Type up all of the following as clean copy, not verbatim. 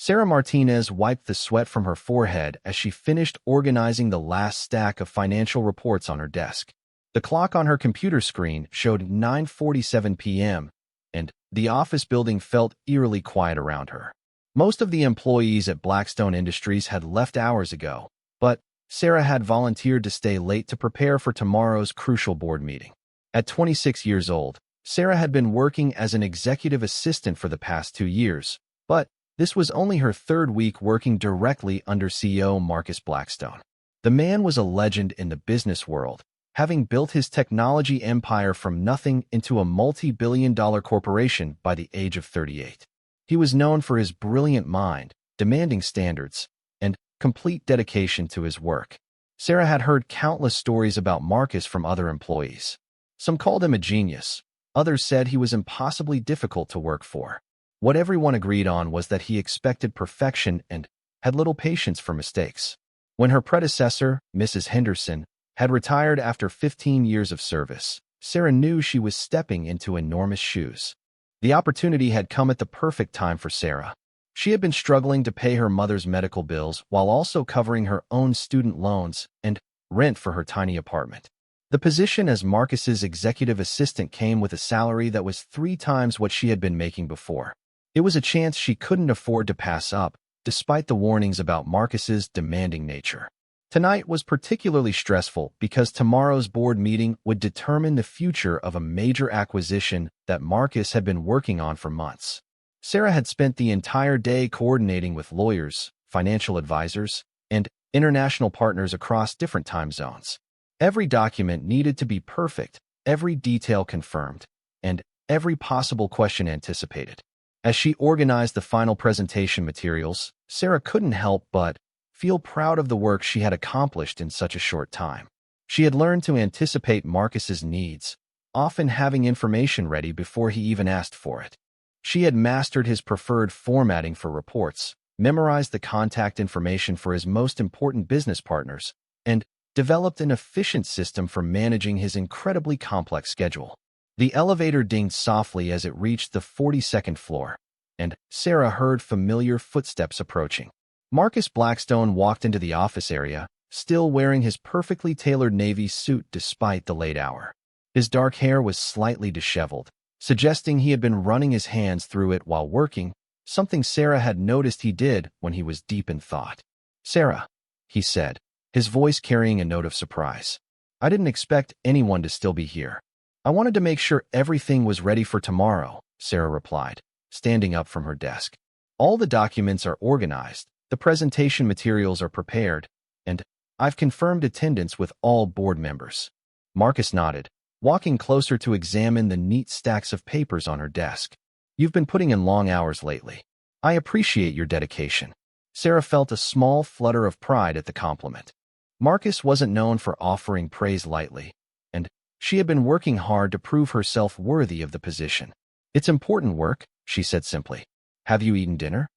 Sarah Martinez wiped the sweat from her forehead as she finished organizing the last stack of financial reports on her desk. The clock on her computer screen showed 9:47 p.m., and the office building felt eerily quiet around her. Most of the employees at Blackstone Industries had left hours ago, but Sarah had volunteered to stay late to prepare for tomorrow's crucial board meeting. At 26 years old, Sarah had been working as an executive assistant for the past 2 years, but this was only her third week working directly under CEO Marcus Blackstone. The man was a legend in the business world, having built his technology empire from nothing into a multi-billion-dollar corporation by the age of 38. He was known for his brilliant mind, demanding standards, and complete dedication to his work. Sarah had heard countless stories about Marcus from other employees. Some called him a genius. Others said he was impossibly difficult to work for. What everyone agreed on was that he expected perfection and had little patience for mistakes. When her predecessor, Mrs. Henderson, had retired after 15 years of service, Sarah knew she was stepping into enormous shoes. The opportunity had come at the perfect time for Sarah. She had been struggling to pay her mother's medical bills while also covering her own student loans and rent for her tiny apartment. The position as Marcus's executive assistant came with a salary that was 3 times what she had been making before. It was a chance she couldn't afford to pass up, despite the warnings about Marcus's demanding nature. Tonight was particularly stressful because tomorrow's board meeting would determine the future of a major acquisition that Marcus had been working on for months. Sarah had spent the entire day coordinating with lawyers, financial advisors, and international partners across different time zones. Every document needed to be perfect, every detail confirmed, and every possible question anticipated. As she organized the final presentation materials, Sarah couldn't help but feel proud of the work she had accomplished in such a short time. She had learned to anticipate Marcus's needs, often having information ready before he even asked for it. She had mastered his preferred formatting for reports, memorized the contact information for his most important business partners, and developed an efficient system for managing his incredibly complex schedule. The elevator dinged softly as it reached the 42nd floor, and Sarah heard familiar footsteps approaching. Marcus Blackstone walked into the office area, still wearing his perfectly tailored navy suit despite the late hour. His dark hair was slightly disheveled, suggesting he had been running his hands through it while working, something Sarah had noticed he did when he was deep in thought. "Sarah," he said, his voice carrying a note of surprise. "I didn't expect anyone to still be here. I wanted to make sure everything was ready for tomorrow," Sarah replied, standing up from her desk. "All the documents are organized, the presentation materials are prepared, and I've confirmed attendance with all board members." Marcus nodded, walking closer to examine the neat stacks of papers on her desk. "You've been putting in long hours lately. I appreciate your dedication." Sarah felt a small flutter of pride at the compliment. Marcus wasn't known for offering praise lightly, and she had been working hard to prove herself worthy of the position. "It's important work," she said simply. "Have you eaten dinner?"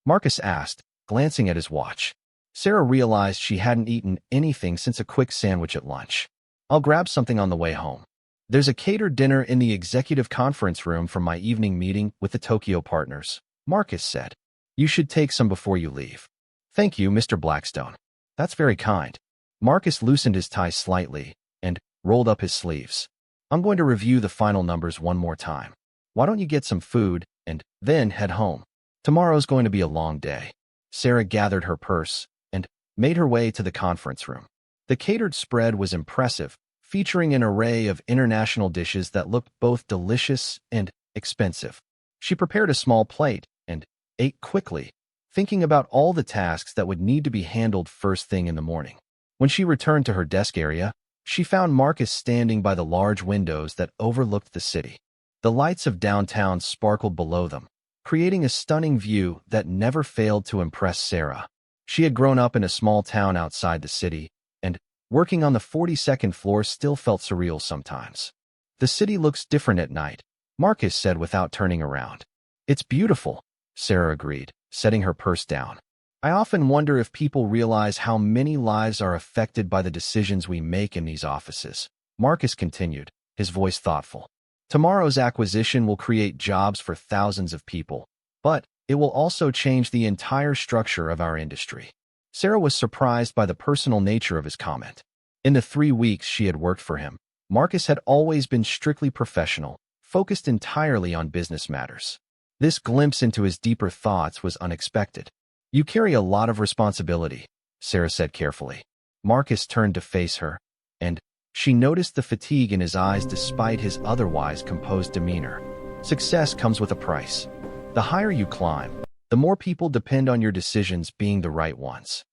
Marcus asked, glancing at his watch. Sarah realized she hadn't eaten anything since a quick sandwich at lunch. "I'll grab something on the way home. There's a catered dinner in the executive conference room from my evening meeting with the Tokyo partners," Marcus said. "You should take some before you leave." "Thank you, Mr. Blackstone. That's very kind." Marcus loosened his tie slightly and rolled up his sleeves. "I'm going to review the final numbers one more time. Why don't you get some food and then head home? Tomorrow's going to be a long day." Sarah gathered her purse and made her way to the conference room. The catered spread was impressive, featuring an array of international dishes that looked both delicious and expensive. She prepared a small plate and ate quickly, thinking about all the tasks that would need to be handled first thing in the morning. When she returned to her desk area, she found Marcus standing by the large windows that overlooked the city. The lights of downtown sparkled below them, creating a stunning view that never failed to impress Sarah. She had grown up in a small town outside the city, and working on the 42nd floor still felt surreal sometimes. "The city looks different at night," Marcus said without turning around. "It's beautiful," Sarah agreed, setting her purse down. "I often wonder if people realize how many lives are affected by the decisions we make in these offices," Marcus continued, his voice thoughtful. "Tomorrow's acquisition will create jobs for thousands of people, but it will also change the entire structure of our industry. Sarah was surprised by the personal nature of his comment. In the 3 weeks she had worked for him, Marcus had always been strictly professional, focused entirely on business matters. This glimpse into his deeper thoughts was unexpected. "You carry a lot of responsibility," Sarah said carefully. Marcus turned to face her, and she noticed the fatigue in his eyes despite his otherwise composed demeanor. "Success comes with a price. The higher you climb, the more people depend on your decisions being the right ones."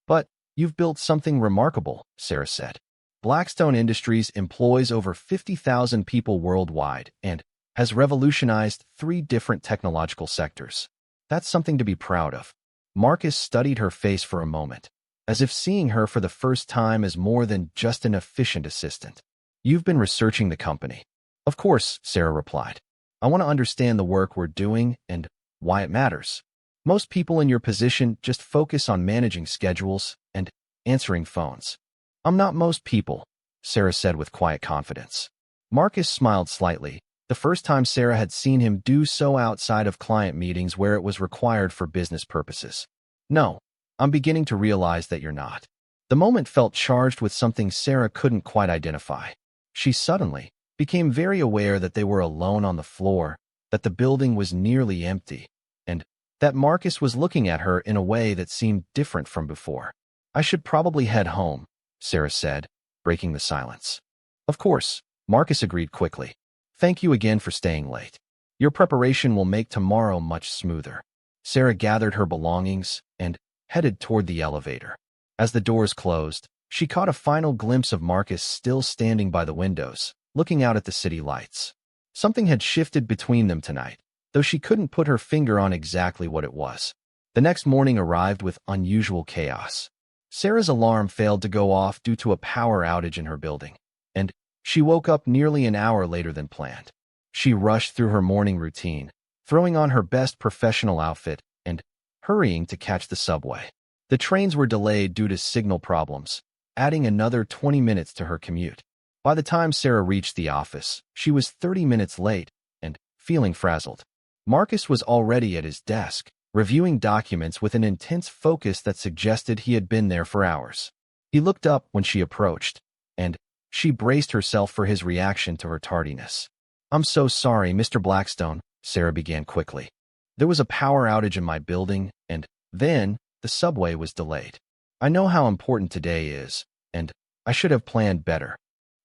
"But you've built something remarkable," Sarah said. "Blackstone Industries employs over 50,000 people worldwide and has revolutionized 3 different technological sectors. That's something to be proud of." Marcus studied her face for a moment, as if seeing her for the first time as more than just an efficient assistant. "You've been researching the company." "Of course," Sarah replied. "I want to understand the work we're doing and why it matters. Most people in your position just focus on managing schedules and answering phones." "I'm not most people," Sarah said with quiet confidence. Marcus smiled slightly, the first time Sarah had seen him do so outside of client meetings where it was required for business purposes. "No, I'm beginning to realize that you're not." The moment felt charged with something Sarah couldn't quite identify. She suddenly became very aware that they were alone on the floor, that the building was nearly empty, and that Marcus was looking at her in a way that seemed different from before. "I should probably head home," Sarah said, breaking the silence. "Of course," Marcus agreed quickly. "Thank you again for staying late. Your preparation will make tomorrow much smoother." Sarah gathered her belongings and headed toward the elevator. As the doors closed, she caught a final glimpse of Marcus still standing by the windows, looking out at the city lights. Something had shifted between them tonight, though she couldn't put her finger on exactly what it was. The next morning arrived with unusual chaos. Sarah's alarm failed to go off due to a power outage in her building, and she woke up nearly an hour later than planned. She rushed through her morning routine, throwing on her best professional outfit and hurrying to catch the subway. The trains were delayed due to signal problems, adding another 20 minutes to her commute. By the time Sarah reached the office, she was 30 minutes late and feeling frazzled. Marcus was already at his desk, reviewing documents with an intense focus that suggested he had been there for hours. He looked up when she approached, and she braced herself for his reaction to her tardiness. "I'm so sorry, Mr. Blackstone," Sarah began quickly. "There was a power outage in my building, and then the subway was delayed. I know how important today is, and I should have planned better."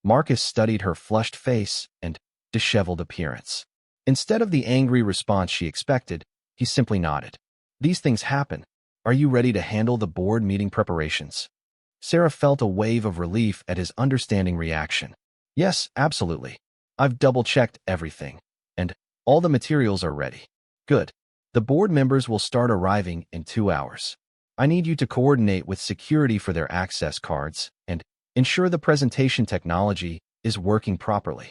Marcus studied her flushed face and disheveled appearance. Instead of the angry response she expected, he simply nodded. "These things happen. Are you ready to handle the board meeting preparations?" Sarah felt a wave of relief at his understanding reaction. "Yes, absolutely. I've double-checked everything, and all the materials are ready." "Good. The board members will start arriving in 2 hours. I need you to coordinate with security for their access cards and ensure the presentation technology is working properly."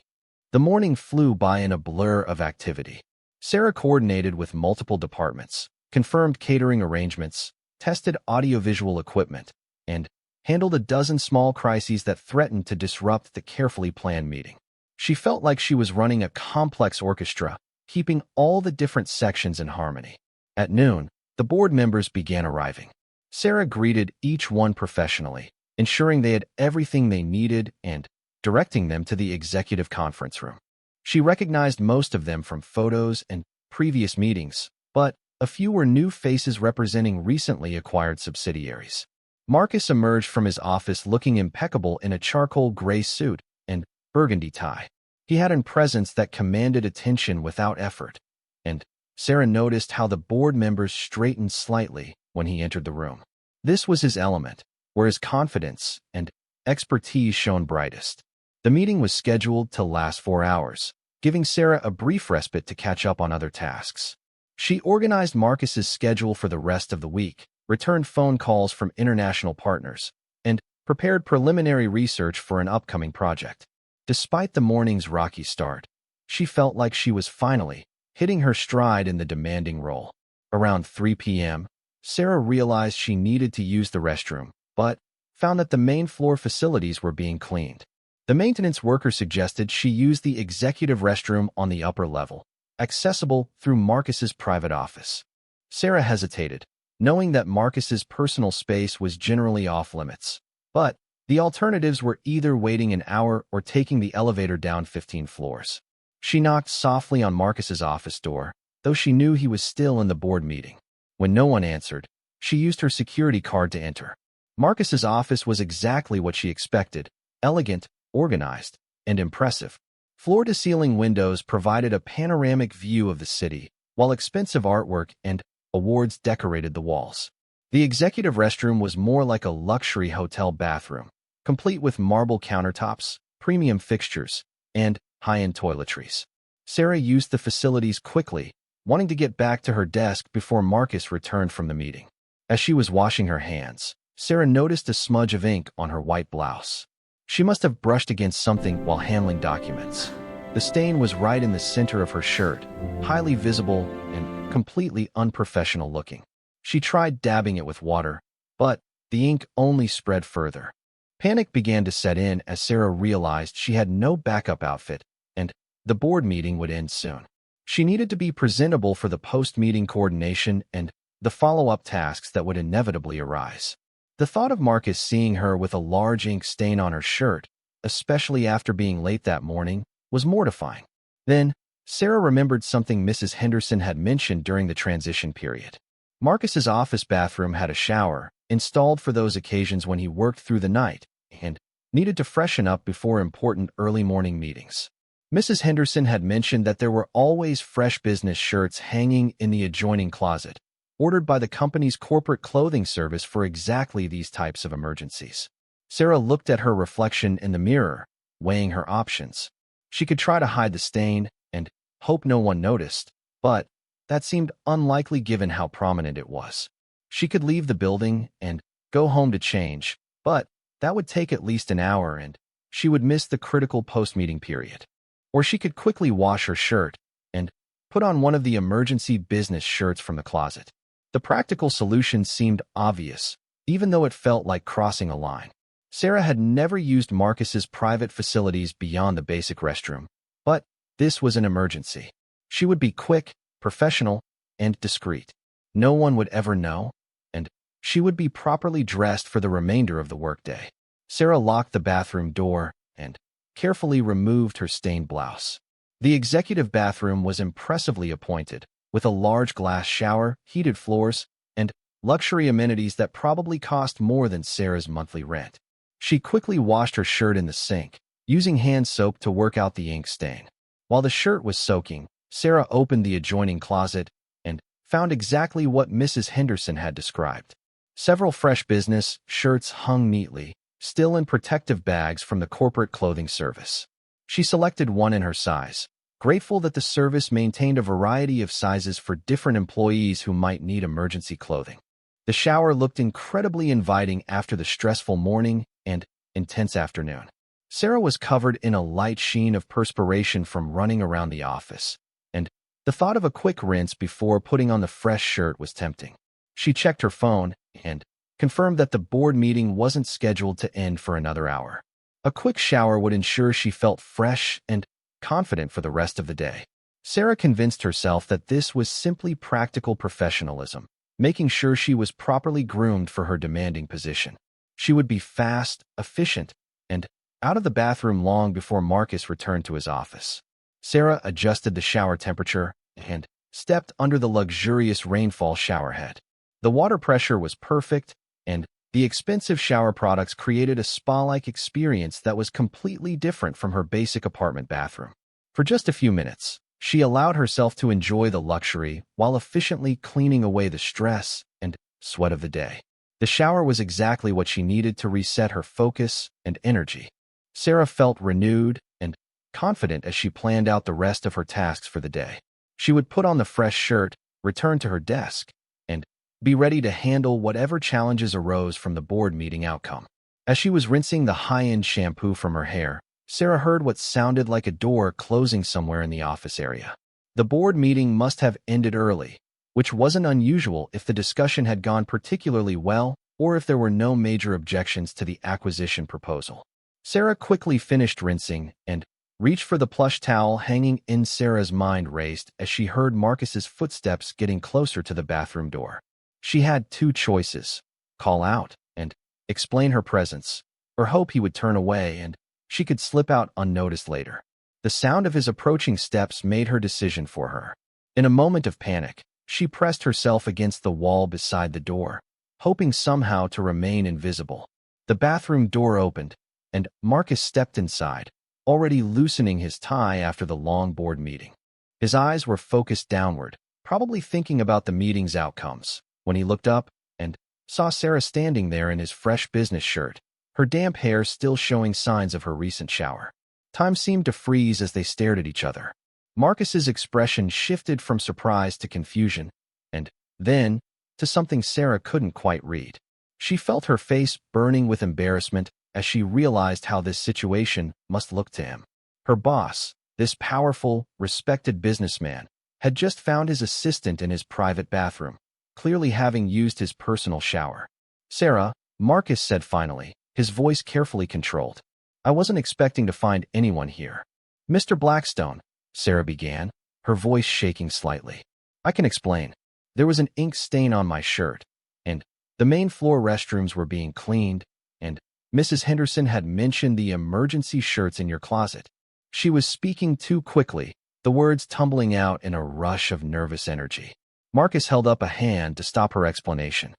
The morning flew by in a blur of activity. Sarah coordinated with multiple departments, confirmed catering arrangements, tested audiovisual equipment, and handled a dozen small crises that threatened to disrupt the carefully planned meeting. She felt like she was running a complex orchestra, keeping all the different sections in harmony. At noon, the board members began arriving. Sarah greeted each one professionally, ensuring they had everything they needed and directing them to the executive conference room. She recognized most of them from photos and previous meetings, but a few were new faces representing recently acquired subsidiaries. Marcus emerged from his office looking impeccable in a charcoal gray suit and burgundy tie. He had a presence that commanded attention without effort, and Sarah noticed how the board members straightened slightly when he entered the room. This was his element, where his confidence and expertise shone brightest. The meeting was scheduled to last 4 hours, giving Sarah a brief respite to catch up on other tasks. She organized Marcus's schedule for the rest of the week, returned phone calls from international partners, and prepared preliminary research for an upcoming project. Despite the morning's rocky start, she felt like she was finally hitting her stride in the demanding role. Around 3 p.m., Sarah realized she needed to use the restroom, but found that the main floor facilities were being cleaned. The maintenance worker suggested she use the executive restroom on the upper level, accessible through Marcus's private office. Sarah hesitated, knowing that Marcus's personal space was generally off-limits. But the alternatives were either waiting an hour or taking the elevator down 15 floors. She knocked softly on Marcus's office door, though she knew he was still in the board meeting. When no one answered, she used her security card to enter. Marcus's office was exactly what she expected: elegant, organized, and impressive. Floor-to-ceiling windows provided a panoramic view of the city, while expensive artwork and awards decorated the walls. The executive restroom was more like a luxury hotel bathroom, complete with marble countertops, premium fixtures, and high-end toiletries. Sarah used the facilities quickly, wanting to get back to her desk before Marcus returned from the meeting. As she was washing her hands, Sarah noticed a smudge of ink on her white blouse. She must have brushed against something while handling documents. The stain was right in the center of her shirt, highly visible and completely unprofessional looking. She tried dabbing it with water, but the ink only spread further. Panic began to set in as Sarah realized she had no backup outfit, and the board meeting would end soon. She needed to be presentable for the post-meeting coordination and the follow-up tasks that would inevitably arise. The thought of Marcus seeing her with a large ink stain on her shirt, especially after being late that morning, was mortifying. Then, Sarah remembered something Mrs. Henderson had mentioned during the transition period. Marcus's office bathroom had a shower, installed for those occasions when he worked through the night and needed to freshen up before important early morning meetings. Mrs. Henderson had mentioned that there were always fresh business shirts hanging in the adjoining closet, ordered by the company's corporate clothing service for exactly these types of emergencies. Sarah looked at her reflection in the mirror, weighing her options. She could try to hide the stain and hope no one noticed, but that seemed unlikely given how prominent it was. She could leave the building and go home to change, but that would take at least an hour and she would miss the critical post-meeting period. Or she could quickly wash her shirt and put on one of the emergency business shirts from the closet. The practical solution seemed obvious, even though it felt like crossing a line. Sarah had never used Marcus's private facilities beyond the basic restroom, but this was an emergency. She would be quick, professional, and discreet. No one would ever know, and she would be properly dressed for the remainder of the workday. Sarah locked the bathroom door and carefully removed her stained blouse. The executive bathroom was impressively appointed, with a large glass shower, heated floors, and luxury amenities that probably cost more than Sarah's monthly rent. She quickly washed her shirt in the sink, using hand soap to work out the ink stain. While the shirt was soaking, Sarah opened the adjoining closet and found exactly what Mrs. Henderson had described. Several fresh business shirts hung neatly, still in protective bags from the corporate clothing service. She selected one in her size, grateful that the service maintained a variety of sizes for different employees who might need emergency clothing. The shower looked incredibly inviting after the stressful morning and intense afternoon. Sarah was covered in a light sheen of perspiration from running around the office, and the thought of a quick rinse before putting on the fresh shirt was tempting. She checked her phone and confirmed that the board meeting wasn't scheduled to end for another hour. A quick shower would ensure she felt fresh and confident for the rest of the day. Sarah convinced herself that this was simply practical professionalism, making sure she was properly groomed for her demanding position. She would be fast, efficient, and out of the bathroom long before Marcus returned to his office. Sarah adjusted the shower temperature and stepped under the luxurious rainfall showerhead. The water pressure was perfect, and the expensive shower products created a spa-like experience that was completely different from her basic apartment bathroom. For just a few minutes, she allowed herself to enjoy the luxury while efficiently cleaning away the stress and sweat of the day. The shower was exactly what she needed to reset her focus and energy. Sarah felt renewed and confident as she planned out the rest of her tasks for the day. She would put on the fresh shirt, return to her desk, and be ready to handle whatever challenges arose from the board meeting outcome. As she was rinsing the high-end shampoo from her hair, Sarah heard what sounded like a door closing somewhere in the office area. The board meeting must have ended early, which wasn't unusual if the discussion had gone particularly well or if there were no major objections to the acquisition proposal. Sarah quickly finished rinsing and reached for the plush towel hanging in. Sarah's mind raced as she heard Marcus's footsteps getting closer to the bathroom door. She had two choices: call out and explain her presence, or hope he would turn away and she could slip out unnoticed later. The sound of his approaching steps made her decision for her. In a moment of panic, she pressed herself against the wall beside the door, hoping somehow to remain invisible. The bathroom door opened, and Marcus stepped inside, already loosening his tie after the long board meeting. His eyes were focused downward, probably thinking about the meeting's outcomes, when he looked up and saw Sarah standing there in his fresh business shirt, her damp hair still showing signs of her recent shower. Time seemed to freeze as they stared at each other. Marcus's expression shifted from surprise to confusion, and then to something Sarah couldn't quite read. She felt her face burning with embarrassment as she realized how this situation must look to him. Her boss, this powerful, respected businessman, had just found his assistant in his private bathroom, clearly having used his personal shower. "Sarah," Marcus said finally, his voice carefully controlled. "I wasn't expecting to find anyone here." "Mr. Blackstone," Sarah began, her voice shaking slightly. "I can explain. There was an ink stain on my shirt, and the main floor restrooms were being cleaned, and Mrs. Henderson had mentioned the emergency shirts in your closet." She was speaking too quickly, the words tumbling out in a rush of nervous energy. Marcus held up a hand to stop her explanation.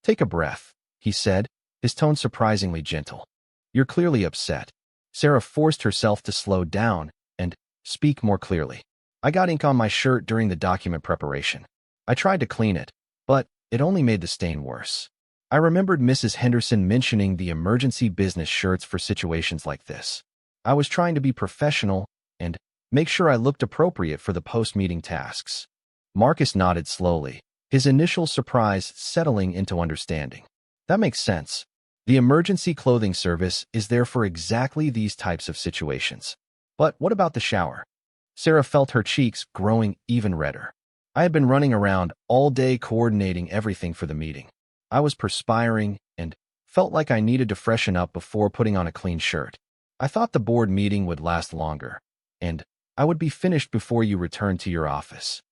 "Take a breath," he said, his tone surprisingly gentle. "You're clearly upset." Sarah forced herself to slow down and speak more clearly. "I got ink on my shirt during the document preparation. I tried to clean it, but it only made the stain worse. I remembered Mrs. Henderson mentioning the emergency business shirts for situations like this. I was trying to be professional and make sure I looked appropriate for the post-meeting tasks." Marcus nodded slowly, his initial surprise settling into understanding. "That makes sense. The emergency clothing service is there for exactly these types of situations. But what about the shower?" Sarah felt her cheeks growing even redder. "I had been running around all day coordinating everything for the meeting. I was perspiring and felt like I needed to freshen up before putting on a clean shirt. I thought the board meeting would last longer, and I would be finished before you returned to your office."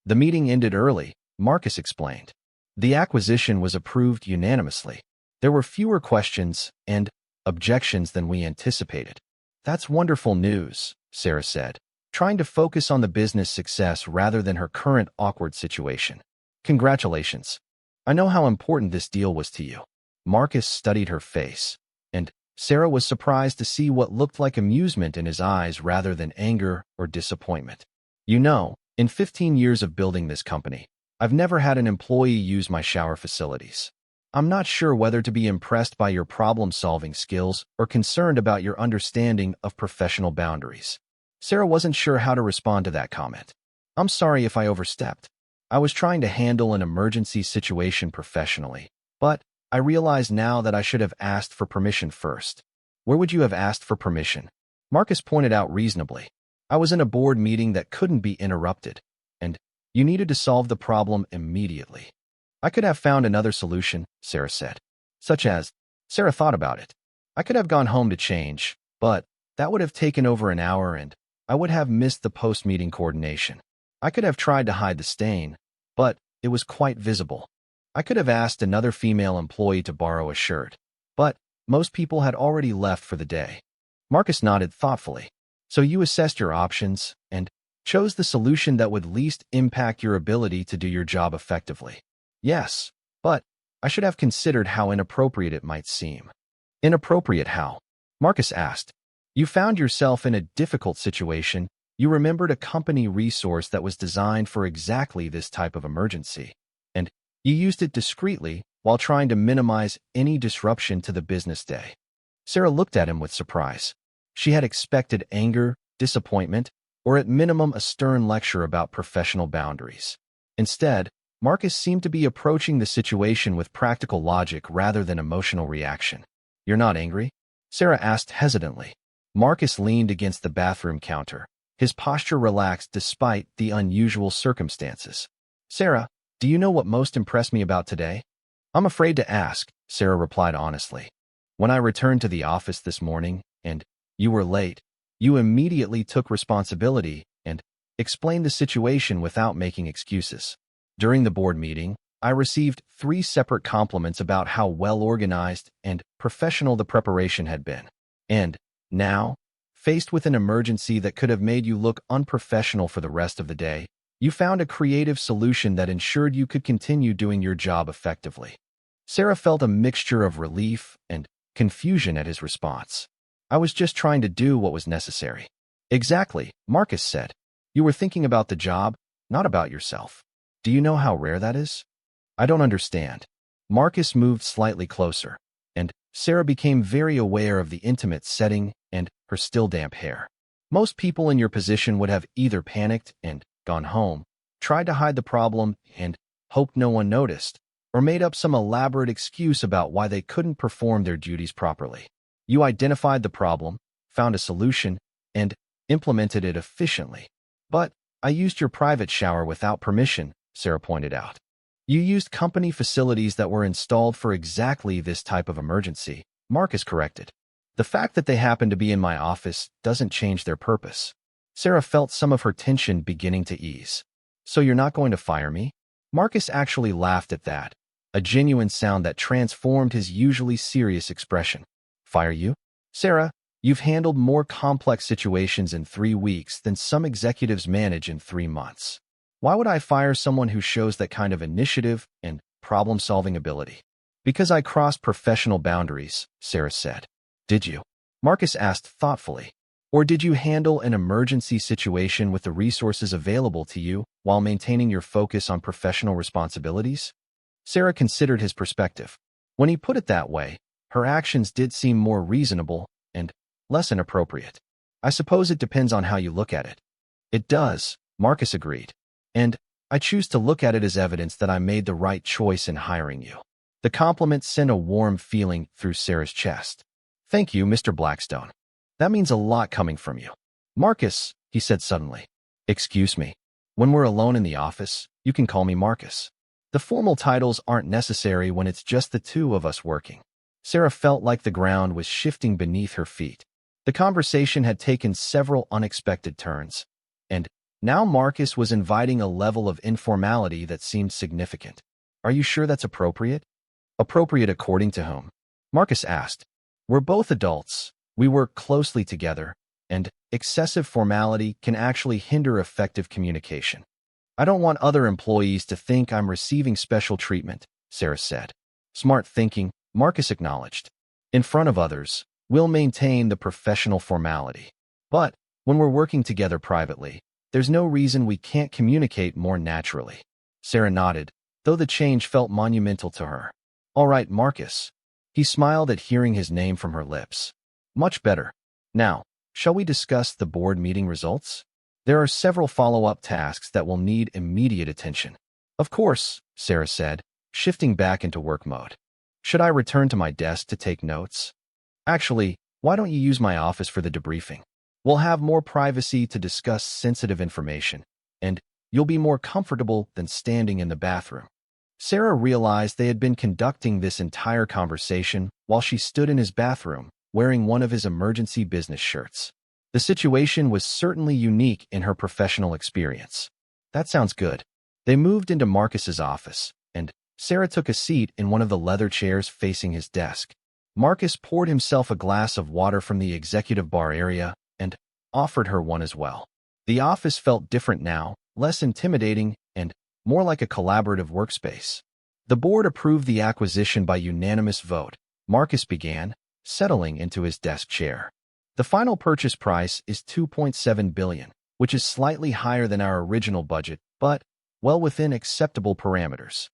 "The meeting ended early," Marcus explained. "The acquisition was approved unanimously. There were fewer questions and objections than we anticipated." "That's wonderful news," Sarah said, trying to focus on the business success rather than her current awkward situation. "Congratulations. I know how important this deal was to you." Marcus studied her face, and Sarah was surprised to see what looked like amusement in his eyes rather than anger or disappointment. "You know, in 15 years of building this company, I've never had an employee use my shower facilities. I'm not sure whether to be impressed by your problem-solving skills or concerned about your understanding of professional boundaries." Sarah wasn't sure how to respond to that comment. "I'm sorry if I overstepped. I was trying to handle an emergency situation professionally, but I realize now that I should have asked for permission first." "Where would you have asked for permission?" Marcus pointed out reasonably. "I was in a board meeting that couldn't be interrupted, and you needed to solve the problem immediately." "I could have found another solution," Sarah said. "Such as?" Sarah thought about it. "I could have gone home to change, but that would have taken over an hour and I would have missed the post-meeting coordination. I could have tried to hide the stain, but it was quite visible. I could have asked another female employee to borrow a shirt, but most people had already left for the day." Marcus nodded thoughtfully. "So you assessed your options and chose the solution that would least impact your ability to do your job effectively." "Yes, but I should have considered how inappropriate it might seem." "Inappropriate how?" Marcus asked. "You found yourself in a difficult situation. You remembered a company resource that was designed for exactly this type of emergency, and you used it discreetly while trying to minimize any disruption to the business day." Sarah looked at him with surprise. She had expected anger, disappointment, or at minimum a stern lecture about professional boundaries. Instead, Marcus seemed to be approaching the situation with practical logic rather than emotional reaction. "You're not angry?" Sarah asked hesitantly. Marcus leaned against the bathroom counter, his posture relaxed despite the unusual circumstances. "Sarah, do you know what most impressed me about today?" "I'm afraid to ask," Sarah replied honestly. "When I returned to the office this morning, and you were late, You immediately took responsibility and explained the situation without making excuses. During the board meeting, I received 3 separate compliments about how well organized and professional the preparation had been. And now, faced with an emergency that could have made you look unprofessional for the rest of the day, you found a creative solution that ensured you could continue doing your job effectively. Sarah felt a mixture of relief and confusion at his response. I was just trying to do what was necessary. Exactly, Marcus said. You were thinking about the job, not about yourself. Do you know how rare that is? I don't understand. Marcus moved slightly closer, and Sarah became very aware of the intimate setting and her still damp hair. Most people in your position would have either panicked and gone home, tried to hide the problem and hoped no one noticed, or made up some elaborate excuse about why they couldn't perform their duties properly. You identified the problem, found a solution, and implemented it efficiently. But I used your private shower without permission, Sarah pointed out. You used company facilities that were installed for exactly this type of emergency, Marcus corrected. The fact that they happen to be in my office doesn't change their purpose. Sarah felt some of her tension beginning to ease. So you're not going to fire me? Marcus actually laughed at that, a genuine sound that transformed his usually serious expression. Fire you? Sarah, you've handled more complex situations in 3 weeks than some executives manage in 3 months. Why would I fire someone who shows that kind of initiative and problem-solving ability? Because I crossed professional boundaries, Sarah said. Did you? Marcus asked thoughtfully. Or did you handle an emergency situation with the resources available to you while maintaining your focus on professional responsibilities? Sarah considered his perspective. When he put it that way, her actions did seem more reasonable and less inappropriate. I suppose it depends on how you look at it. It does, Marcus agreed. And I choose to look at it as evidence that I made the right choice in hiring you. The compliment sent a warm feeling through Sarah's chest. Thank you, Mr. Blackstone. That means a lot coming from you. Marcus, he said suddenly. Excuse me. When we're alone in the office, you can call me Marcus. The formal titles aren't necessary when it's just the 2 of us working. Sarah felt like the ground was shifting beneath her feet. The conversation had taken several unexpected turns, and now Marcus was inviting a level of informality that seemed significant. Are you sure that's appropriate? Appropriate according to whom? Marcus asked. We're both adults. We work closely together, and excessive formality can actually hinder effective communication. I don't want other employees to think I'm receiving special treatment, Sarah said. Smart thinking, Marcus acknowledged. In front of others, we'll maintain the professional formality. But when we're working together privately, there's no reason we can't communicate more naturally. Sarah nodded, though the change felt monumental to her. All right, Marcus. He smiled at hearing his name from her lips. Much better. Now, shall we discuss the board meeting results? There are several follow-up tasks that will need immediate attention. Of course, Sarah said, shifting back into work mode. Should I return to my desk to take notes? Actually, why don't you use my office for the debriefing? We'll have more privacy to discuss sensitive information, and you'll be more comfortable than standing in the bathroom. Sarah realized they had been conducting this entire conversation while she stood in his bathroom, wearing one of his emergency business shirts. The situation was certainly unique in her professional experience. That sounds good. They moved into Marcus's office, and Sarah took a seat in one of the leather chairs facing his desk. Marcus poured himself a glass of water from the executive bar area and offered her one as well. The office felt different now, less intimidating, and more like a collaborative workspace. The board approved the acquisition by unanimous vote. Marcus began, settling into his desk chair. The final purchase price is $2.7 billion, which is slightly higher than our original budget, but well within acceptable parameters.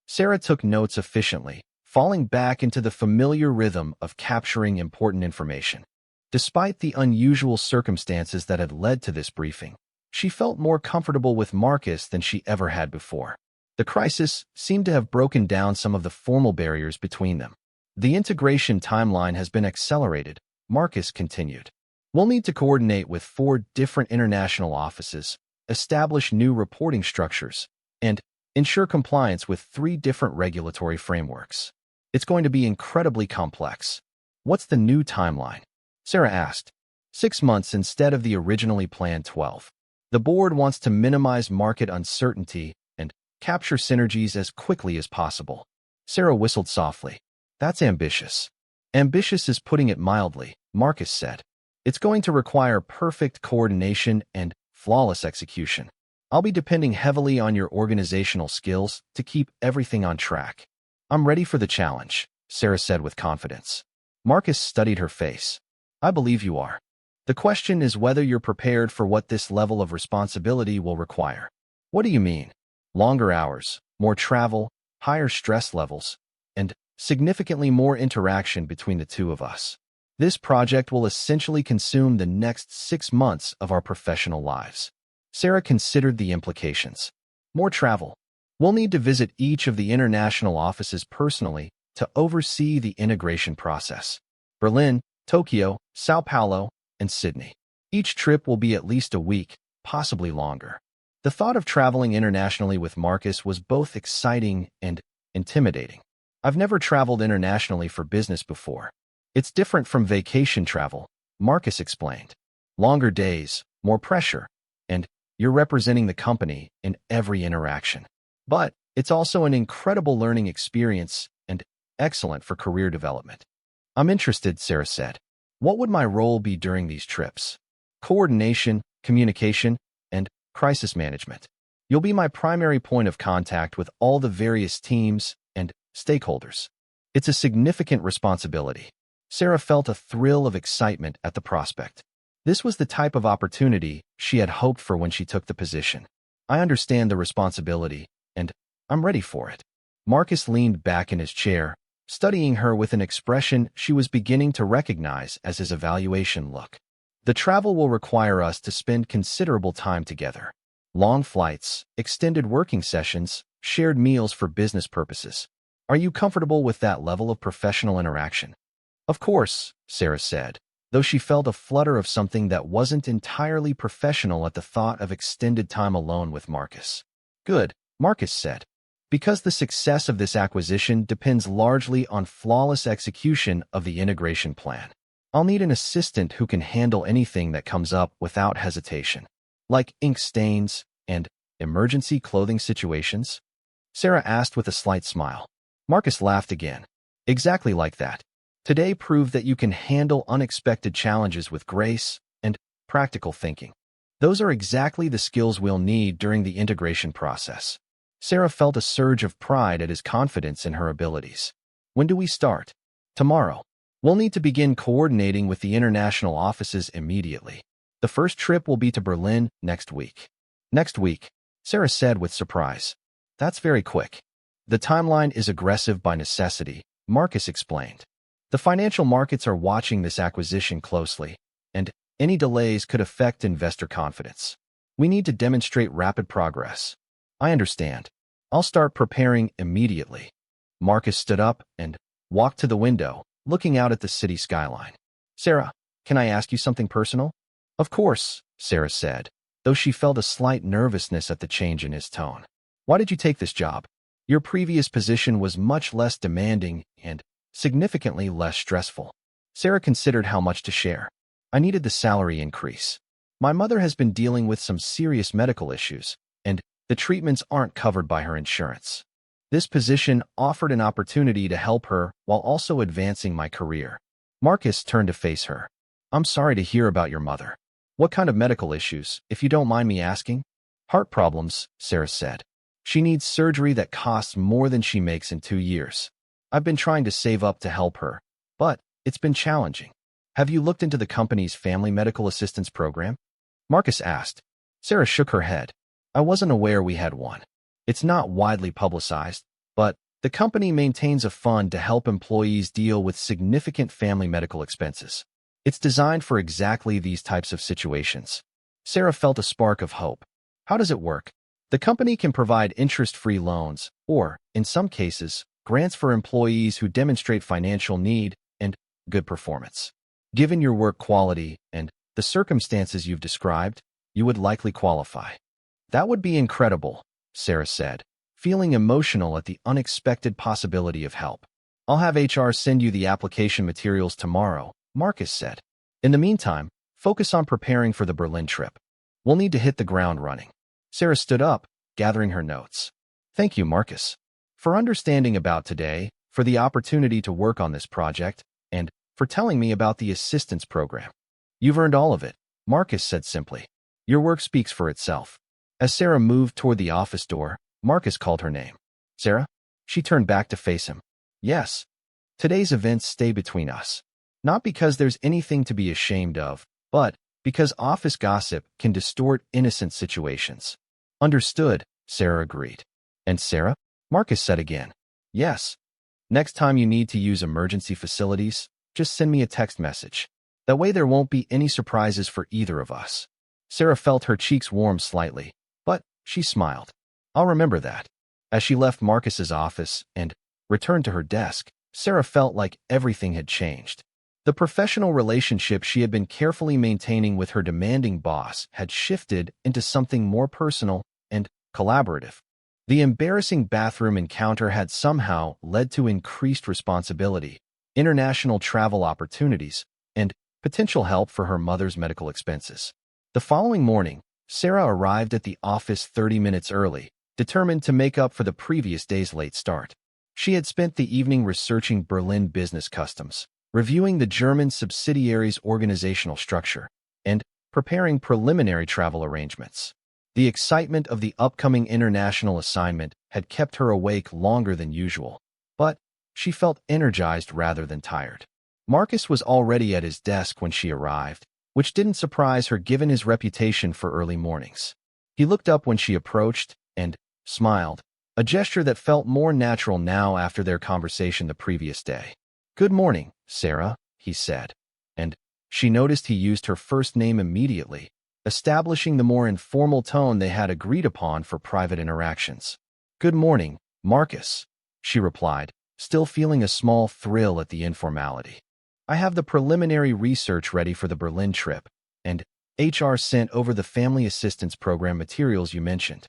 Sarah took notes efficiently, falling back into the familiar rhythm of capturing important information. Despite the unusual circumstances that had led to this briefing, she felt more comfortable with Marcus than she ever had before. The crisis seemed to have broken down some of the formal barriers between them. The integration timeline has been accelerated, Marcus continued. We'll need to coordinate with 4 different international offices, establish new reporting structures, and ensure compliance with 3 different regulatory frameworks. It's going to be incredibly complex. What's the new timeline? Sarah asked. 6 months instead of the originally planned 12. The board wants to minimize market uncertainty and capture synergies as quickly as possible. Sarah whistled softly. That's ambitious. Ambitious is putting it mildly, Marcus said. It's going to require perfect coordination and flawless execution. I'll be depending heavily on your organizational skills to keep everything on track. I'm ready for the challenge, Sarah said with confidence. Marcus studied her face. I believe you are. The question is whether you're prepared for what this level of responsibility will require. What do you mean? Longer hours, more travel, higher stress levels, and significantly more interaction between the two of us. This project will essentially consume the next 6 months of our professional lives. Sarah considered the implications. More travel. We'll need to visit each of the international offices personally to oversee the integration process. Berlin, Tokyo, Sao Paulo, and Sydney. Each trip will be at least a week, possibly longer. The thought of traveling internationally with Marcus was both exciting and intimidating. I've never traveled internationally for business before. It's different from vacation travel, Marcus explained. Longer days, more pressure, and you're representing the company in every interaction. But it's also an incredible learning experience and excellent for career development. I'm interested, Sarah said. What would my role be during these trips? Coordination, communication, and crisis management. You'll be my primary point of contact with all the various teams and stakeholders. It's a significant responsibility. Sarah felt a thrill of excitement at the prospect. This was the type of opportunity she had hoped for when she took the position. I understand the responsibility, and I'm ready for it. Marcus leaned back in his chair, studying her with an expression she was beginning to recognize as his evaluation look. The travel will require us to spend considerable time together. Long flights, extended working sessions, shared meals for business purposes. Are you comfortable with that level of professional interaction? Of course, Sarah said, though she felt a flutter of something that wasn't entirely professional at the thought of extended time alone with Marcus. Good, Marcus said. Because the success of this acquisition depends largely on flawless execution of the integration plan. I'll need an assistant who can handle anything that comes up without hesitation, like ink stains and emergency clothing situations. Sarah asked with a slight smile. Marcus laughed again. Exactly like that. Today proved that you can handle unexpected challenges with grace and practical thinking. Those are exactly the skills we'll need during the integration process. Sarah felt a surge of pride at his confidence in her abilities. When do we start? Tomorrow. We'll need to begin coordinating with the international offices immediately. The first trip will be to Berlin next week. Next week, Sarah said with surprise. That's very quick. The timeline is aggressive by necessity, Marcus explained. The financial markets are watching this acquisition closely, and any delays could affect investor confidence. We need to demonstrate rapid progress. I understand. I'll start preparing immediately. Marcus stood up and walked to the window, looking out at the city skyline. Sarah, can I ask you something personal? Of course, Sarah said, though she felt a slight nervousness at the change in his tone. Why did you take this job? Your previous position was much less demanding and significantly less stressful. Sarah considered how much to share. I needed the salary increase. My mother has been dealing with some serious medical issues, and the treatments aren't covered by her insurance. This position offered an opportunity to help her while also advancing my career. Marcus turned to face her. I'm sorry to hear about your mother. What kind of medical issues, if you don't mind me asking? Heart problems, Sarah said. She needs surgery that costs more than she makes in 2 years. I've been trying to save up to help her, but it's been challenging. Have you looked into the company's family medical assistance program? Marcus asked. Sarah shook her head. I wasn't aware we had one. It's not widely publicized, but the company maintains a fund to help employees deal with significant family medical expenses. It's designed for exactly these types of situations. Sarah felt a spark of hope. How does it work? The company can provide interest-free loans, or, in some cases, grants for employees who demonstrate financial need and good performance. Given your work quality and the circumstances you've described, you would likely qualify. That would be incredible, Sarah said, feeling emotional at the unexpected possibility of help. I'll have HR send you the application materials tomorrow, Marcus said. In the meantime, focus on preparing for the Berlin trip. We'll need to hit the ground running. Sarah stood up, gathering her notes. Thank you, Marcus, for understanding about today, for the opportunity to work on this project, and for telling me about the assistance program. You've earned all of it, Marcus said simply. Your work speaks for itself. As Sarah moved toward the office door, Marcus called her name. Sarah? She turned back to face him. Yes. Today's events stay between us. Not because there's anything to be ashamed of, but because office gossip can distort innocent situations. Understood, Sarah agreed. And Sarah? Marcus said again. Yes. Next time you need to use emergency facilities, just send me a text message. That way there won't be any surprises for either of us. Sarah felt her cheeks warm slightly, but she smiled. I'll remember that. As she left Marcus's office and returned to her desk, Sarah felt like everything had changed. The professional relationship she had been carefully maintaining with her demanding boss had shifted into something more personal and collaborative. The embarrassing bathroom encounter had somehow led to increased responsibility, international travel opportunities, and potential help for her mother's medical expenses. The following morning, Sarah arrived at the office 30 minutes early, determined to make up for the previous day's late start. She had spent the evening researching Berlin business customs, reviewing the German subsidiary's organizational structure, and preparing preliminary travel arrangements. The excitement of the upcoming international assignment had kept her awake longer than usual, but she felt energized rather than tired. Marcus was already at his desk when she arrived, which didn't surprise her given his reputation for early mornings. He looked up when she approached and smiled, a gesture that felt more natural now after their conversation the previous day. Good morning, Sarah, he said, and she noticed he used her first name immediately, establishing the more informal tone they had agreed upon for private interactions. Good morning, Marcus, she replied, still feeling a small thrill at the informality. I have the preliminary research ready for the Berlin trip, and HR sent over the family assistance program materials you mentioned.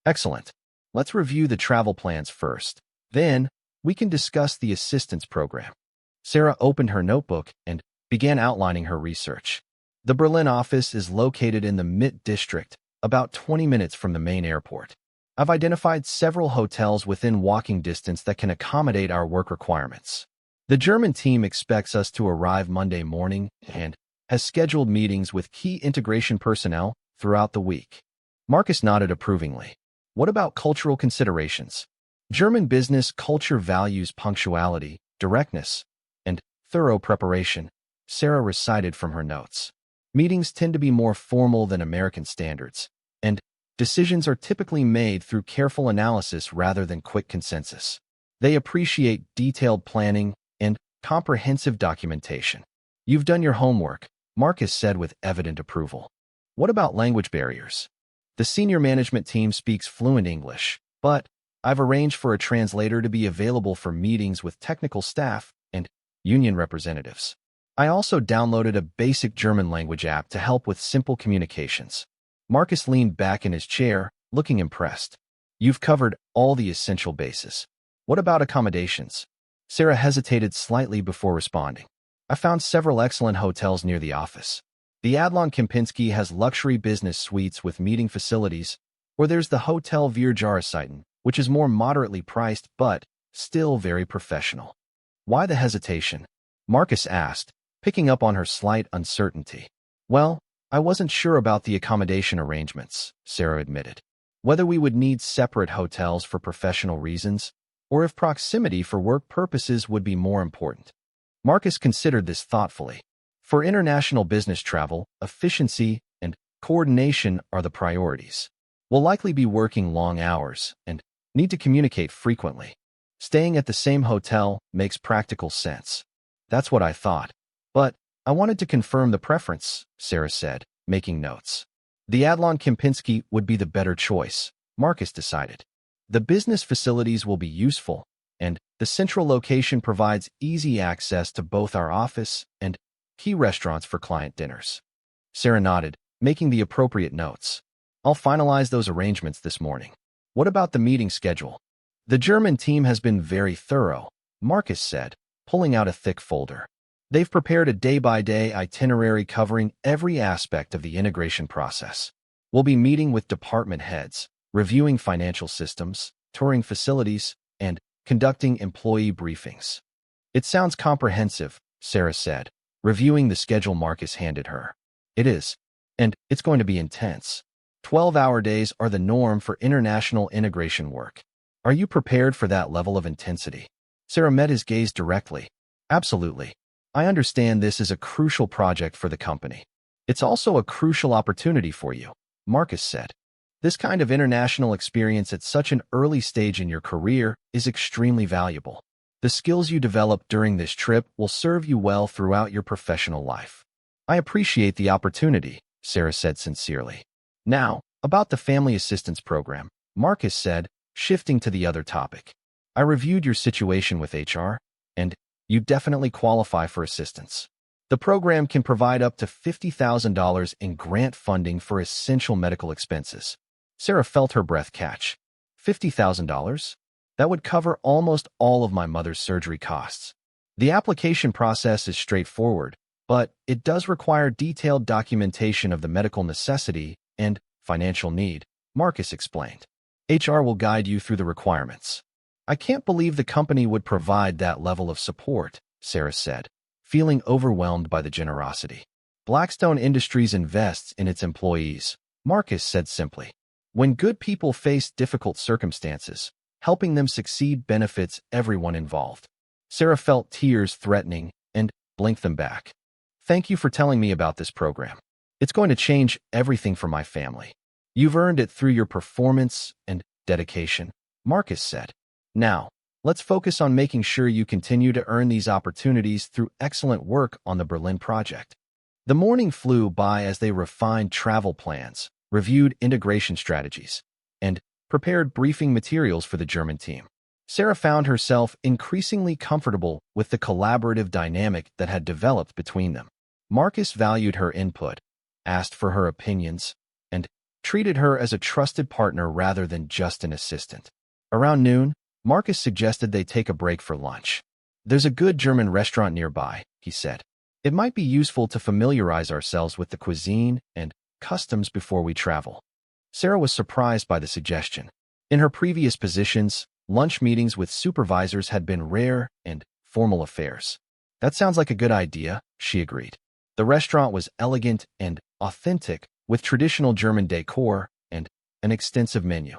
Excellent. Let's review the travel plans first. Then, we can discuss the assistance program. Sarah opened her notebook and began outlining her research. The Berlin office is located in the Mitte district, about 20 minutes from the main airport. I've identified several hotels within walking distance that can accommodate our work requirements. The German team expects us to arrive Monday morning and has scheduled meetings with key integration personnel throughout the week. Marcus nodded approvingly. What about cultural considerations? German business culture values punctuality, directness, and thorough preparation, Sarah recited from her notes. Meetings tend to be more formal than American standards, and decisions are typically made through careful analysis rather than quick consensus. They appreciate detailed planning and comprehensive documentation. You've done your homework, Marcus said with evident approval. What about language barriers? The senior management team speaks fluent English, but I've arranged for a translator to be available for meetings with technical staff and union representatives. I also downloaded a basic German language app to help with simple communications. Marcus leaned back in his chair, looking impressed. You've covered all the essential bases. What about accommodations? Sarah hesitated slightly before responding. I found several excellent hotels near the office. The Adlon Kempinski has luxury business suites with meeting facilities, or there's the Hotel Vierjahreszeiten, which is more moderately priced but still very professional. Why the hesitation? Marcus asked, picking up on her slight uncertainty. Well, I wasn't sure about the accommodation arrangements, Sarah admitted. Whether we would need separate hotels for professional reasons, or if proximity for work purposes would be more important. Marcus considered this thoughtfully. For international business travel, efficiency and coordination are the priorities. We'll likely be working long hours and need to communicate frequently. Staying at the same hotel makes practical sense. That's what I thought. But I wanted to confirm the preference, Sarah said, making notes. The Adlon Kempinski would be the better choice, Marcus decided. The business facilities will be useful, and the central location provides easy access to both our office and key restaurants for client dinners. Sarah nodded, making the appropriate notes. I'll finalize those arrangements this morning. What about the meeting schedule? The German team has been very thorough, Marcus said, pulling out a thick folder. They've prepared a day-by-day itinerary covering every aspect of the integration process. We'll be meeting with department heads, reviewing financial systems, touring facilities, and conducting employee briefings. It sounds comprehensive, Sarah said, reviewing the schedule Marcus handed her. It is, and it's going to be intense. 12-hour days are the norm for international integration work. Are you prepared for that level of intensity? Sarah met his gaze directly. Absolutely. I understand this is a crucial project for the company. It's also a crucial opportunity for you, Marcus said. This kind of international experience at such an early stage in your career is extremely valuable. The skills you develop during this trip will serve you well throughout your professional life. I appreciate the opportunity, Sarah said sincerely. Now, about the Family Assistance Program, Marcus said, shifting to the other topic. I reviewed your situation with HR, and you definitely qualify for assistance. The program can provide up to $50,000 in grant funding for essential medical expenses. Sarah felt her breath catch. $50,000? That would cover almost all of my mother's surgery costs. The application process is straightforward, but it does require detailed documentation of the medical necessity and financial need, Marcus explained. HR will guide you through the requirements. I can't believe the company would provide that level of support, Sarah said, feeling overwhelmed by the generosity. Blackstone Industries invests in its employees, Marcus said simply. When good people face difficult circumstances, helping them succeed benefits everyone involved. Sarah felt tears threatening and blinked them back. Thank you for telling me about this program. It's going to change everything for my family. You've earned it through your performance and dedication, Marcus said. Now, let's focus on making sure you continue to earn these opportunities through excellent work on the Berlin project. The morning flew by as they refined travel plans, reviewed integration strategies, and prepared briefing materials for the German team. Sarah found herself increasingly comfortable with the collaborative dynamic that had developed between them. Marcus valued her input, asked for her opinions, and treated her as a trusted partner rather than just an assistant. Around noon, Marcus suggested they take a break for lunch. There's a good German restaurant nearby, he said. It might be useful to familiarize ourselves with the cuisine and customs before we travel. Sarah was surprised by the suggestion. In her previous positions, lunch meetings with supervisors had been rare and formal affairs. That sounds like a good idea, she agreed. The restaurant was elegant and authentic, with traditional German decor and an extensive menu.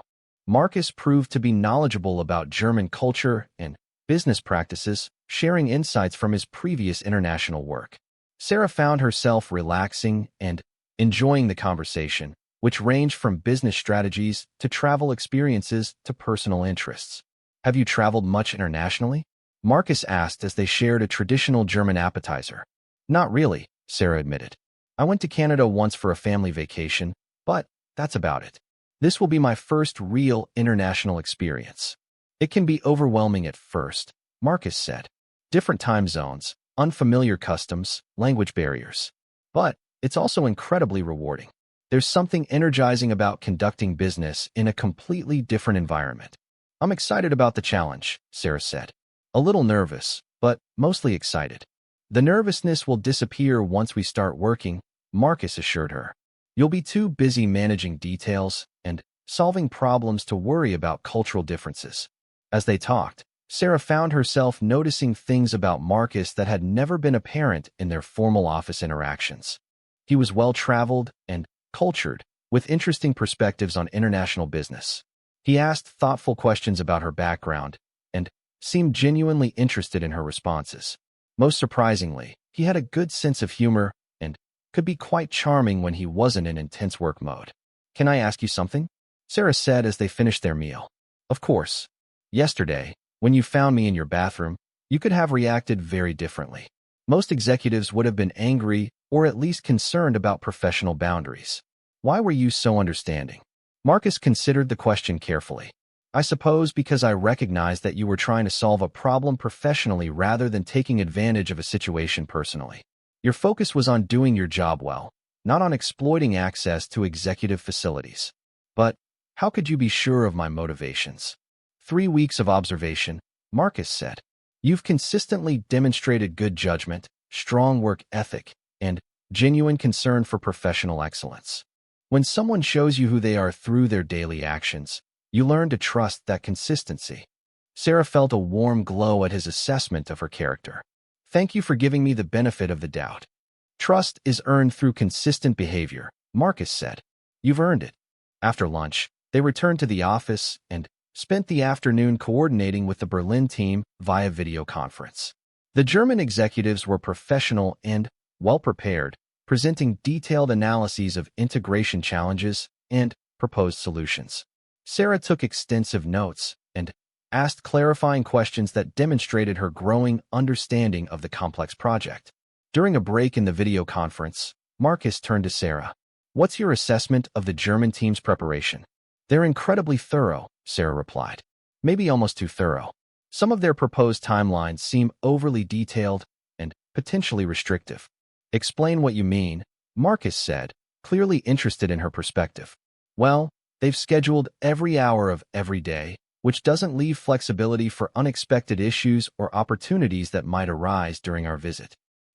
Marcus proved to be knowledgeable about German culture and business practices, sharing insights from his previous international work. Sarah found herself relaxing and enjoying the conversation, which ranged from business strategies to travel experiences to personal interests. Have you traveled much internationally? Marcus asked as they shared a traditional German appetizer. Not really, Sarah admitted. I went to Canada once for a family vacation, but that's about it. This will be my first real international experience. It can be overwhelming at first, Marcus said. Different time zones, unfamiliar customs, language barriers. But it's also incredibly rewarding. There's something energizing about conducting business in a completely different environment. I'm excited about the challenge, Sarah said. A little nervous, but mostly excited. The nervousness will disappear once we start working, Marcus assured her. You'll be too busy managing details and solving problems to worry about cultural differences. As they talked, Sarah found herself noticing things about Marcus that had never been apparent in their formal office interactions. He was well-traveled and cultured, with interesting perspectives on international business. He asked thoughtful questions about her background and seemed genuinely interested in her responses. Most surprisingly, he had a good sense of humor and could be quite charming when he wasn't in intense work mode. Can I ask you something? Sarah said as they finished their meal. Of course. Yesterday, when you found me in your bathroom, you could have reacted very differently. Most executives would have been angry or at least concerned about professional boundaries. Why were you so understanding? Marcus considered the question carefully. I suppose because I recognized that you were trying to solve a problem professionally rather than taking advantage of a situation personally. Your focus was on doing your job well, not on exploiting access to executive facilities. But how could you be sure of my motivations? 3 weeks of observation, Marcus said. You've consistently demonstrated good judgment, strong work ethic, and genuine concern for professional excellence. When someone shows you who they are through their daily actions, you learn to trust that consistency. Sarah felt a warm glow at his assessment of her character. Thank you for giving me the benefit of the doubt. Trust is earned through consistent behavior, Marcus said. You've earned it. After lunch, they returned to the office and spent the afternoon coordinating with the Berlin team via video conference. The German executives were professional and well-prepared, presenting detailed analyses of integration challenges and proposed solutions. Sarah took extensive notes and asked clarifying questions that demonstrated her growing understanding of the complex project. During a break in the video conference, Marcus turned to Sarah. What's your assessment of the German team's preparation? They're incredibly thorough, Sarah replied. Maybe almost too thorough. Some of their proposed timelines seem overly detailed and potentially restrictive. Explain what you mean, Marcus said, clearly interested in her perspective. Well, they've scheduled every hour of every day, which doesn't leave flexibility for unexpected issues or opportunities that might arise during our visit.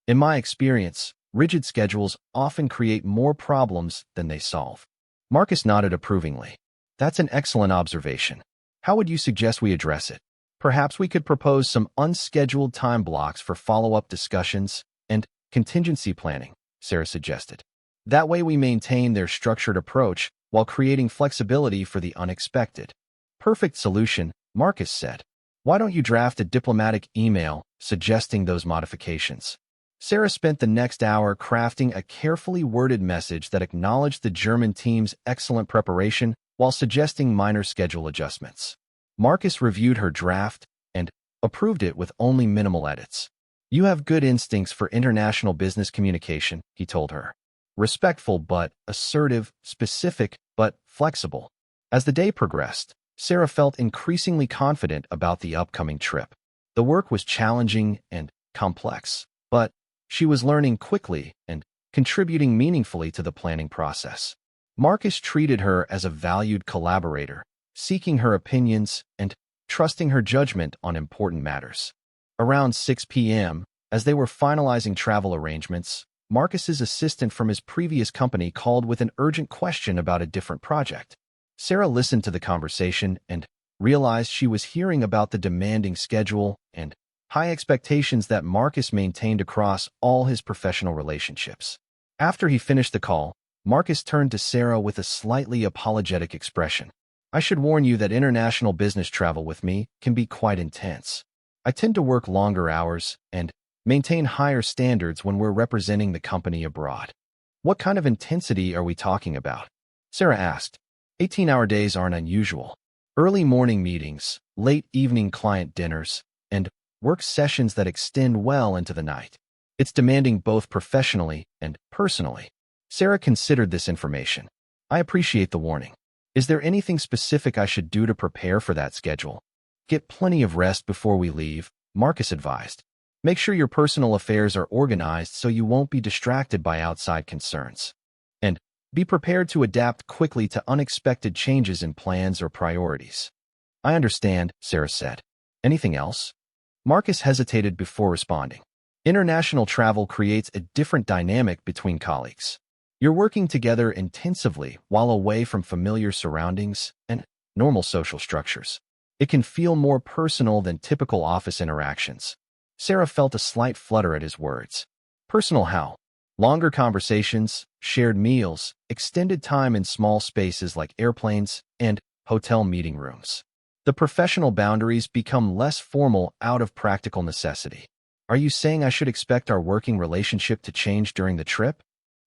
In my experience, rigid schedules often create more problems than they solve. Marcus nodded approvingly. That's an excellent observation. How would you suggest we address it? Perhaps we could propose some unscheduled time blocks for follow-up discussions and contingency planning, Sarah suggested. That way we maintain their structured approach while creating flexibility for the unexpected. Perfect solution, Marcus said. Why don't you draft a diplomatic email suggesting those modifications? Sarah spent the next hour crafting a carefully worded message that acknowledged the German team's excellent preparation while suggesting minor schedule adjustments. Marcus reviewed her draft and approved it with only minimal edits. You have good instincts for international business communication, he told her. Respectful but assertive, specific but flexible. As the day progressed, Sarah felt increasingly confident about the upcoming trip. The work was challenging and complex, but she was learning quickly and contributing meaningfully to the planning process. Marcus treated her as a valued collaborator, seeking her opinions and trusting her judgment on important matters. Around 6 p.m., as they were finalizing travel arrangements, Marcus's assistant from his previous company called with an urgent question about a different project. Sarah listened to the conversation and realized she was hearing about the demanding schedule and high expectations that Marcus maintained across all his professional relationships. After he finished the call, Marcus turned to Sarah with a slightly apologetic expression. I should warn you that international business travel with me can be quite intense. I tend to work longer hours and maintain higher standards when we're representing the company abroad. What kind of intensity are we talking about? Sarah asked. 18-hour days aren't unusual. Early morning meetings, late evening client dinners, and work sessions that extend well into the night. It's demanding both professionally and personally. Sarah considered this information. I appreciate the warning. Is there anything specific I should do to prepare for that schedule? Get plenty of rest before we leave, Marcus advised. Make sure your personal affairs are organized so you won't be distracted by outside concerns. And be prepared to adapt quickly to unexpected changes in plans or priorities. I understand, Sarah said. Anything else? Marcus hesitated before responding. International travel creates a different dynamic between colleagues. You're working together intensively while away from familiar surroundings and normal social structures. It can feel more personal than typical office interactions. Sarah felt a slight flutter at his words. Personal how? Longer conversations, shared meals, extended time in small spaces like airplanes and hotel meeting rooms. The professional boundaries become less formal out of practical necessity. Are you saying I should expect our working relationship to change during the trip?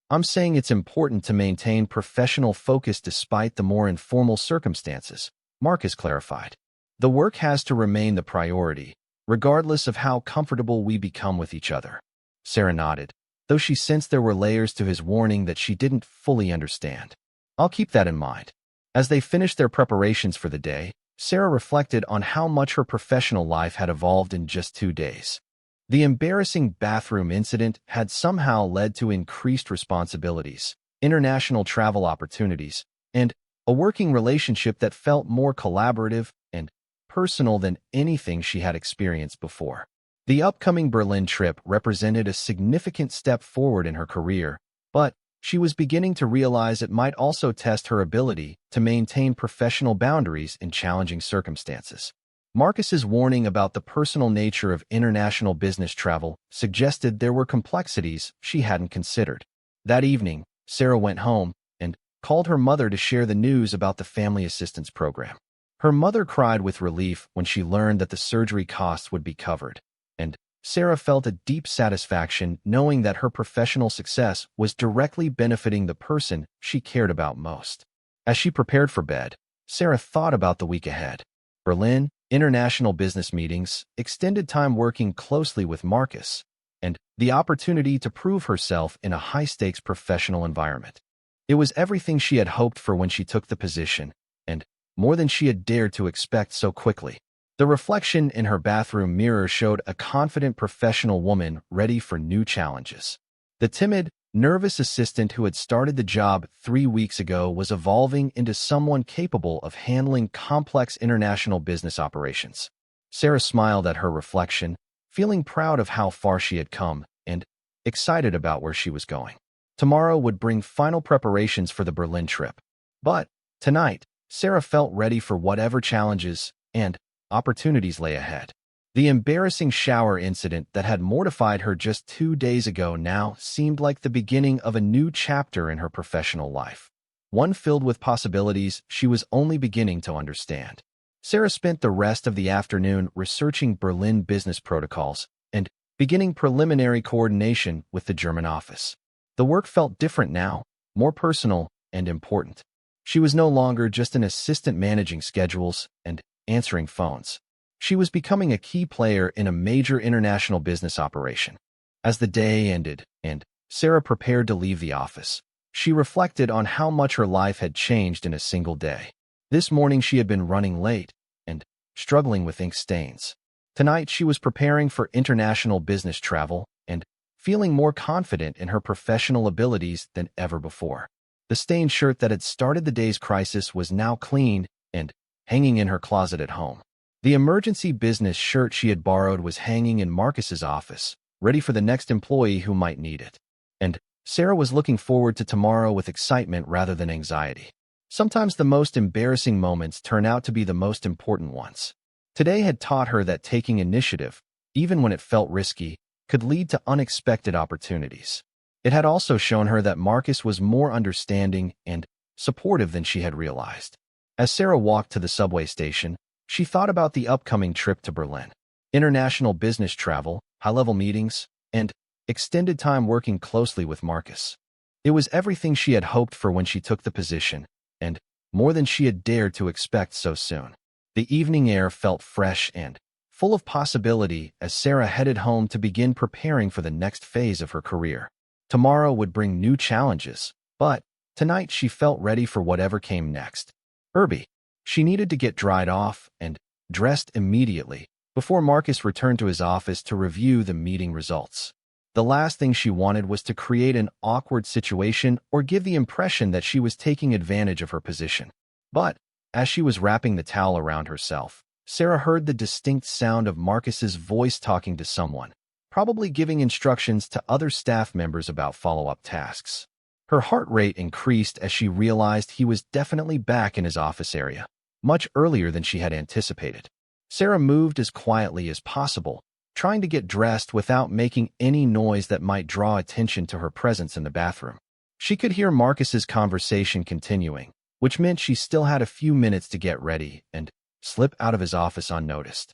I'm saying it's important to maintain professional focus despite the more informal circumstances, Marcus clarified. The work has to remain the priority, regardless of how comfortable we become with each other. Sarah nodded, though she sensed there were layers to his warning that she didn't fully understand. I'll keep that in mind. As they finished their preparations for the day, Sarah reflected on how much her professional life had evolved in just 2 days. The embarrassing bathroom incident had somehow led to increased responsibilities, international travel opportunities, and a working relationship that felt more collaborative and personal than anything she had experienced before. The upcoming Berlin trip represented a significant step forward in her career, but she was beginning to realize it might also test her ability to maintain professional boundaries in challenging circumstances. Marcus's warning about the personal nature of international business travel suggested there were complexities she hadn't considered. That evening, Sarah went home and called her mother to share the news about the family assistance program. Her mother cried with relief when she learned that the surgery costs would be covered, and Sarah felt a deep satisfaction knowing that her professional success was directly benefiting the person she cared about most. As she prepared for bed, Sarah thought about the week ahead. Berlin, international business meetings, extended time working closely with Marcus, and the opportunity to prove herself in a high-stakes professional environment. It was everything she had hoped for when she took the position, and more than she had dared to expect so quickly. The reflection in her bathroom mirror showed a confident professional woman ready for new challenges. The timid, nervous assistant who had started the job 3 weeks ago was evolving into someone capable of handling complex international business operations. Sarah smiled at her reflection, feeling proud of how far she had come and excited about where she was going. Tomorrow would bring final preparations for the Berlin trip. But tonight, Sarah felt ready for whatever challenges and opportunities lay ahead. The embarrassing shower incident that had mortified her just 2 days ago now seemed like the beginning of a new chapter in her professional life, one filled with possibilities she was only beginning to understand. Sarah spent the rest of the afternoon researching Berlin business protocols and beginning preliminary coordination with the German office. The work felt different now, more personal and important. She was no longer just an assistant managing schedules and answering phones. She was becoming a key player in a major international business operation. As the day ended and Sarah prepared to leave the office, she reflected on how much her life had changed in a single day. This morning she had been running late and struggling with ink stains. Tonight she was preparing for international business travel and feeling more confident in her professional abilities than ever before. The stained shirt that had started the day's crisis was now clean and hanging in her closet at home. The emergency business shirt she had borrowed was hanging in Marcus's office, ready for the next employee who might need it. And Sarah was looking forward to tomorrow with excitement rather than anxiety. Sometimes the most embarrassing moments turn out to be the most important ones. Today had taught her that taking initiative, even when it felt risky, could lead to unexpected opportunities. It had also shown her that Marcus was more understanding and supportive than she had realized. As Sarah walked to the subway station, she thought about the upcoming trip to Berlin. International business travel, high-level meetings, and extended time working closely with Marcus. It was everything she had hoped for when she took the position, and more than she had dared to expect so soon. The evening air felt fresh and full of possibility as Sarah headed home to begin preparing for the next phase of her career. Tomorrow would bring new challenges, but tonight she felt ready for whatever came next. She needed to get dried off and dressed immediately before Marcus returned to his office to review the meeting results. The last thing she wanted was to create an awkward situation or give the impression that she was taking advantage of her position. But as she was wrapping the towel around herself, Sarah heard the distinct sound of Marcus's voice talking to someone, probably giving instructions to other staff members about follow-up tasks. Her heart rate increased as she realized he was definitely back in his office area, much earlier than she had anticipated. Sarah moved as quietly as possible, trying to get dressed without making any noise that might draw attention to her presence in the bathroom. She could hear Marcus's conversation continuing, which meant she still had a few minutes to get ready and slip out of his office unnoticed.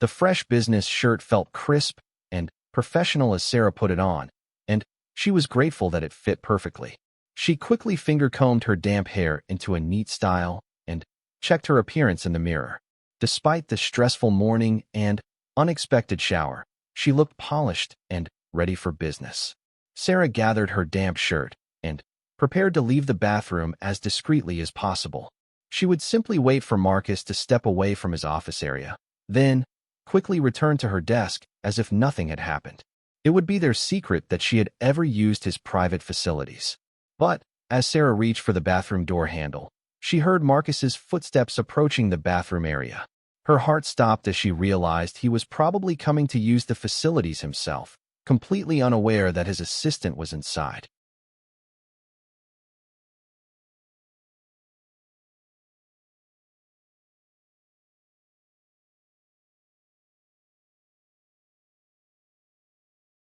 The fresh business shirt felt crisp and professional as Sarah put it on, and she was grateful that it fit perfectly. She quickly finger-combed her damp hair into a neat style and checked her appearance in the mirror. Despite the stressful morning and unexpected shower, she looked polished and ready for business. Sarah gathered her damp shirt and prepared to leave the bathroom as discreetly as possible. She would simply wait for Marcus to step away from his office area, then quickly return to her desk as if nothing had happened. It would be their secret that she had ever used his private facilities. But as Sarah reached for the bathroom door handle, she heard Marcus's footsteps approaching the bathroom area. Her heart stopped as she realized he was probably coming to use the facilities himself, completely unaware that his assistant was inside.